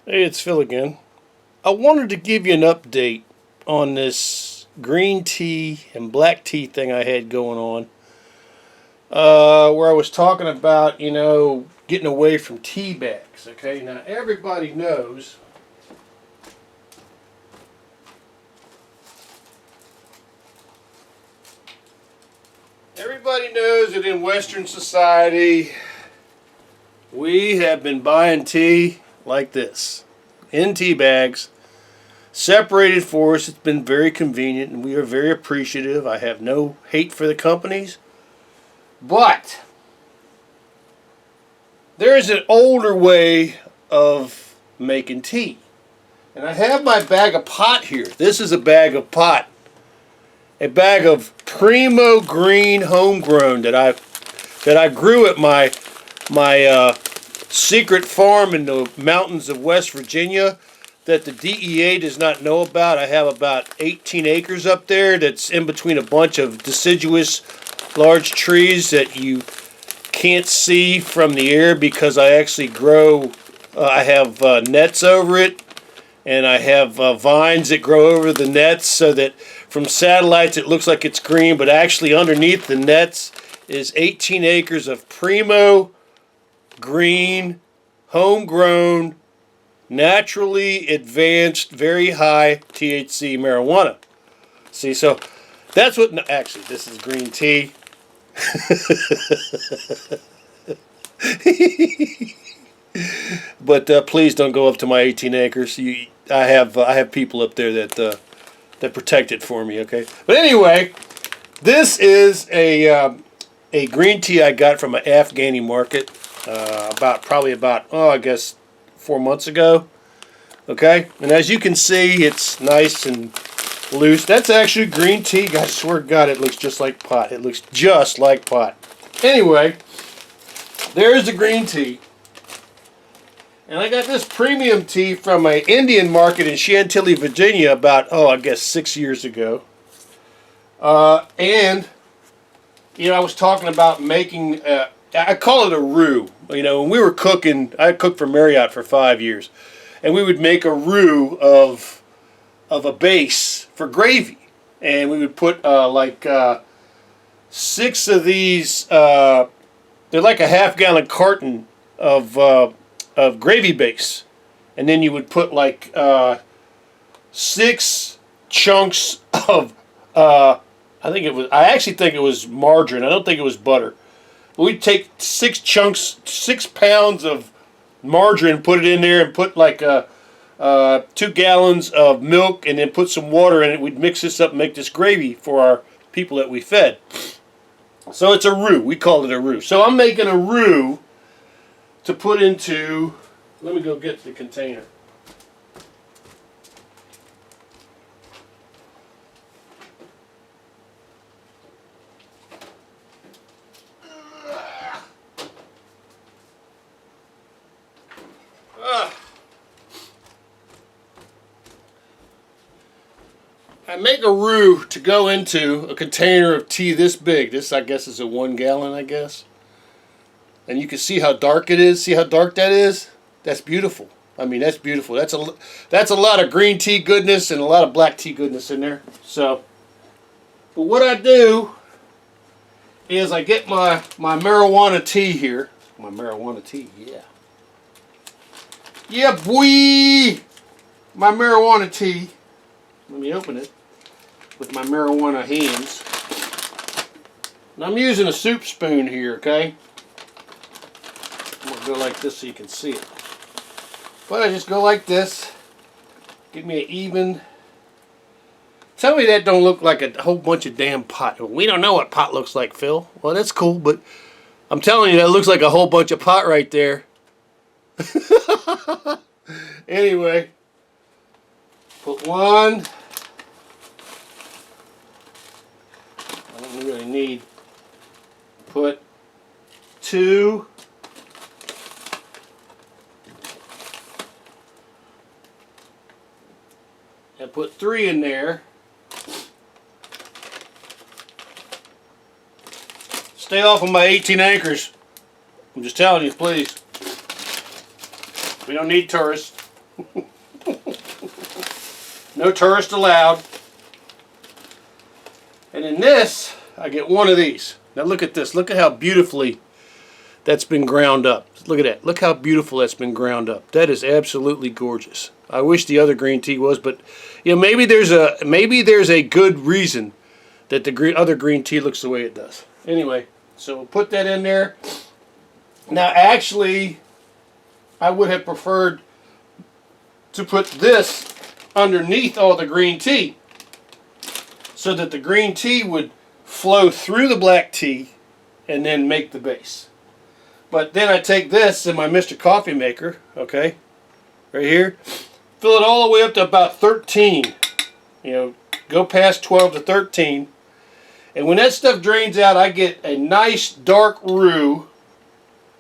Hey, it's Phil again. I wanted to give you an update on this green tea and black tea thing I had going on. Where I was talking about, getting away from tea bags. Okay, now everybody knows that in Western society, we have been buying tea like this in tea bags separated for us. It's been very convenient and we are very appreciative. I have no hate for the companies. But there is an older way of making tea. And I have my bag of pot here. This is a bag of pot. A bag of primo green homegrown that I grew at my secret farm in the mountains of West Virginia that the DEA does not know about. I have about 18 acres up there that's in between a bunch of deciduous large trees that you can't see from the air because I actually grow, I have nets over it, and I have vines that grow over the nets so that from satellites it looks like it's green, but actually underneath the nets is 18 acres of primo green, homegrown, naturally advanced, very high THC marijuana. See, so that's what, no, actually, this is green tea. But please don't go up to my 18 acres. I have people up there that protect it for me. Okay. But anyway, this is a green tea I got from an Afghani market probably about I guess 4 months ago. Okay, and as you can see, it's nice and loose. That's actually green tea. I swear to God, it looks just like pot. It looks just like pot. Anyway, there's the green tea. And I got this premium tea from an Indian market in Chantilly, Virginia about, I guess 6 years ago. And I was talking about making, I call it a roux. When we were cooking, I cooked for Marriott for 5 years. And we would make a roux of a base for gravy. And we would put six of these, they're like a half-gallon carton of gravy base, and then you would put like 6 chunks of I actually think it was margarine. I don't think it was butter. But we'd take 6 chunks, 6 pounds of margarine, put it in there, and put like 2 gallons of milk, and then put some water in it. We'd mix this up and make this gravy for our people that we fed. So it's a roux. We call it a roux. So I'm making a roux to put into, let me go get the container. I make a roux to go into a container of tea this big. This, I guess, is a 1 gallon, I guess. And you can see how dark it is. See how dark that is? That's beautiful. I mean, that's beautiful. That's a lot of green tea goodness and a lot of black tea goodness in there. So, but what I do is I get my marijuana tea here. My marijuana tea, yeah. Yeah, boy! My marijuana tea. Let me open it with my marijuana hands. And I'm using a soup spoon here, okay? I'm going to go like this so you can see it. But I just go like this. Give me an even. Tell me that don't look like a whole bunch of damn pot. We don't know what pot looks like, Phil. Well, that's cool, but I'm telling you, that looks like a whole bunch of pot right there. Anyway, put one. I don't really need. Put 2. And put 3 in there. Stay off of my 18 acres. I'm just telling you, please. We don't need tourists. No tourist allowed. And in this, I get one of these. Now look at this. Look at how beautifully that's been ground up. Look at that. Look how beautiful that's been ground up. That is absolutely gorgeous. I wish the other green tea was, but you know, maybe there's a good reason that the other green tea looks the way it does. Anyway, so we'll put that in there. Now actually, I would have preferred to put this underneath all the green tea so that the green tea would flow through the black tea and then make the base. But then I take this in my Mr. Coffee Maker, okay, right here, fill it all the way up to about 13. You know, go past 12 to 13. And when that stuff drains out, I get a nice dark roux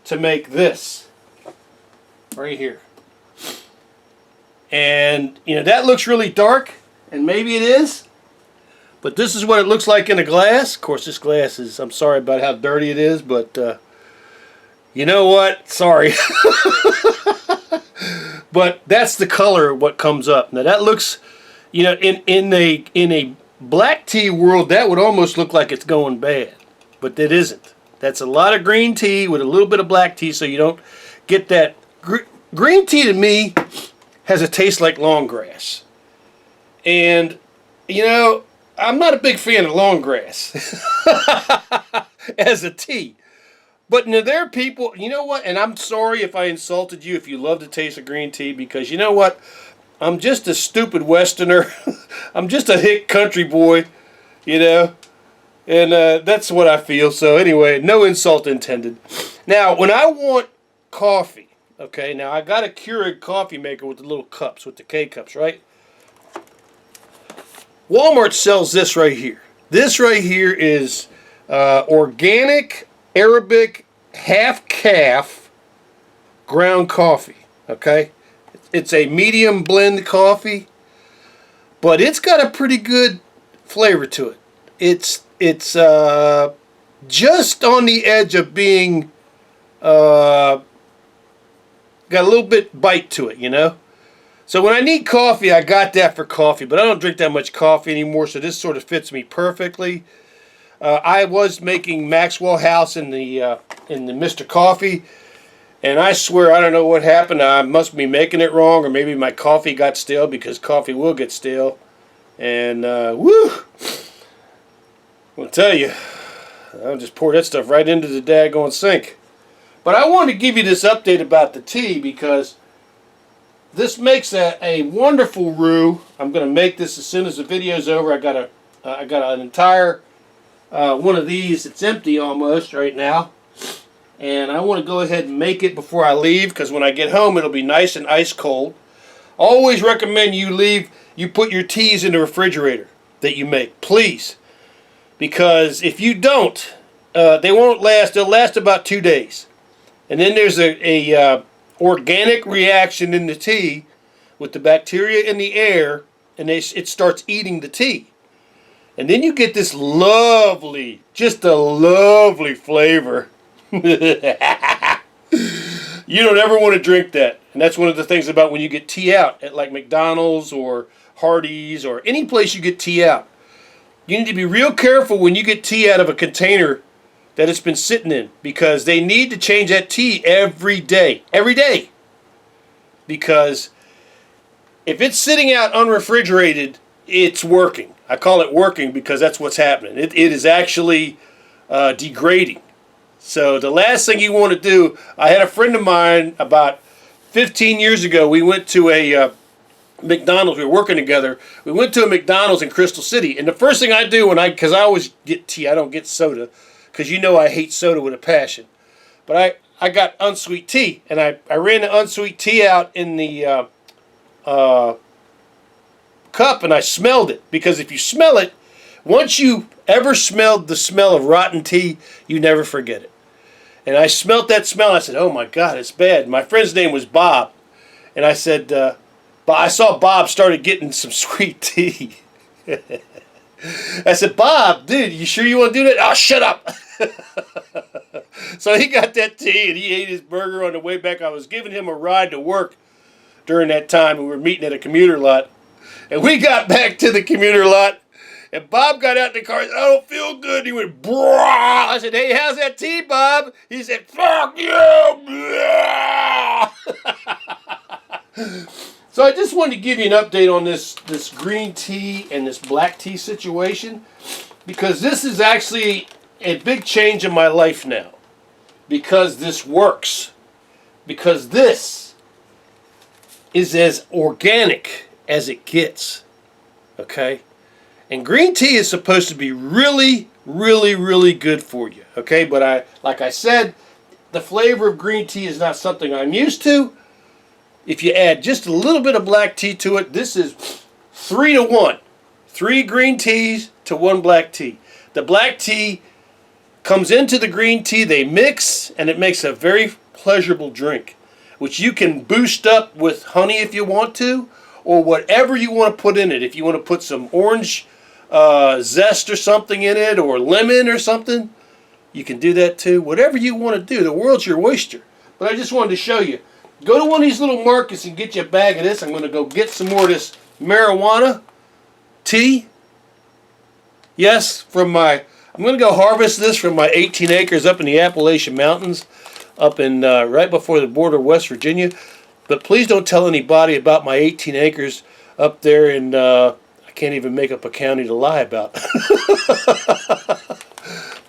to make this right here. And, you know, that looks really dark, and maybe it is. But this is what it looks like in a glass. Of course, this glass is, I'm sorry about how dirty it is, but you know what? Sorry. But that's the color of what comes up. Now that looks, you know, in a black tea world, that would almost look like it's going bad. But it isn't. That's a lot of green tea with a little bit of black tea, so you don't get that. Green tea to me has a taste like long grass. And, you know, I'm not a big fan of long grass as a tea. But now there are people, you know what, and I'm sorry if I insulted you if you love the taste of green tea, because you know what, I'm just a stupid Westerner. I'm just a hick country boy, you know, and that's what I feel. So anyway, no insult intended. Now, when I want coffee, okay, now I got a Keurig coffee maker with the little cups, with the K-cups, right? Walmart sells this right here. This right here is organic Arabic half-calf ground coffee, okay? It's a medium blend coffee, but it's got a pretty good flavor to it. It's just on the edge of being got a little bit bite to it, you know? So when I need coffee, I got that for coffee, but I don't drink that much coffee anymore, so this sort of fits me perfectly. I was making Maxwell House in the Mr. Coffee, and I swear I don't know what happened. I must be making it wrong, or maybe my coffee got stale, because coffee will get stale. And woo! I'll tell you, I'll just pour that stuff right into the daggone sink. But I wanted to give you this update about the tea because this makes a wonderful roux. I'm going to make this as soon as the video's over. I got an entire one of these. It's empty almost right now, and I want to go ahead and make it before I leave, because when I get home it'll be nice and ice cold. Always recommend you put your teas in the refrigerator that you make, please, because if you don't, they won't last. They'll last about 2 days, and then there's a organic reaction in the tea with the bacteria in the air, and it starts eating the tea. And then you get this lovely, just a lovely flavor. You don't ever want to drink that. And that's one of the things about when you get tea out at like McDonald's or Hardee's or any place you get tea out. You need to be real careful when you get tea out of a container that it's been sitting in, because they need to change that tea every day. Every day. Because if it's sitting out unrefrigerated, it's working. I call it working because that's what's happening. It is actually degrading. So the last thing you want to do, I had a friend of mine about 15 years ago, we went to a McDonald's, we were working together, we went to a McDonald's in Crystal City, and the first thing I do, because I always get tea, I don't get soda, because you know I hate soda with a passion, but I got unsweet tea, and I ran the unsweet tea out in the cup, and I smelled it, because if you smell it, once you ever smelled the smell of rotten tea, you never forget it. And I smelt that smell, and I said, oh my God, it's bad. My friend's name was Bob, and I said, I saw Bob started getting some sweet tea. I said, Bob, dude, you sure you want to do that? Oh, shut up. So he got that tea, and he ate his burger on the way back. I was giving him a ride to work during that time. We were meeting at a commuter lot. And we got back to the commuter lot. And Bob got out in the car and said, I don't feel good. He went, brah. I said, hey, how's that tea, Bob? He said, fuck you. So I just wanted to give you an update on this green tea and this black tea situation, because this is actually a big change in my life now, because this works, because this is as organic as it gets, okay? And green tea is supposed to be really, really, really good for you, okay? But like I said, the flavor of green tea is not something I'm used to. If you add just a little bit of black tea to it, this is 3 to 1. 3 green teas to 1 black tea. The black tea comes into the green tea, they mix, and it makes a very pleasurable drink, which you can boost up with honey if you want to, or whatever you want to put in it. If you want to put some orange zest or something in it, or lemon or something, you can do that too. Whatever you want to do, the world's your oyster. But I just wanted to show you. Go to one of these little markets and get you a bag of this. I'm going to go get some more of this marijuana tea. Yes, I'm going to go harvest this from my 18 acres up in the Appalachian Mountains, up in right before the border of West Virginia. But please don't tell anybody about my 18 acres up there in, I can't even make up a county to lie about.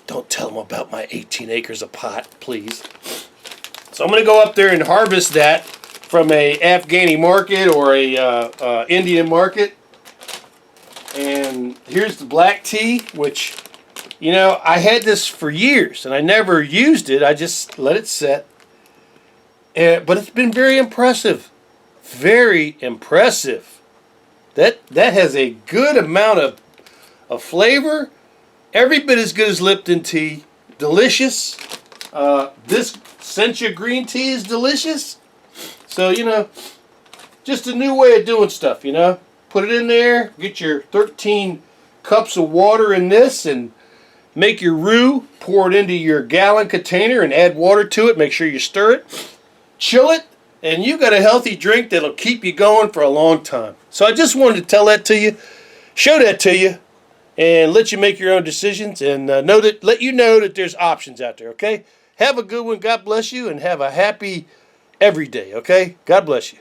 Don't tell them about my 18 acres of pot, please. So I'm going to go up there and harvest that from a Afghani market or a Indian market. And here's the black tea, which, you know, I had this for years and I never used it. I just let it sit. But it's been very impressive. Very impressive. That has a good amount of flavor. Every bit as good as Lipton tea. Delicious. This Sencha green tea is delicious. So, you know, just a new way of doing stuff, you know. Put it in there, get your 13 cups of water in this, and make your roux. Pour it into your gallon container and add water to it. Make sure you stir it. Chill it, and you got a healthy drink that'll keep you going for a long time. So I just wanted to tell that to you, show that to you, and let you make your own decisions, and let you know that there's options out there, okay? Have a good one. God bless you, and have a happy every day, okay? God bless you.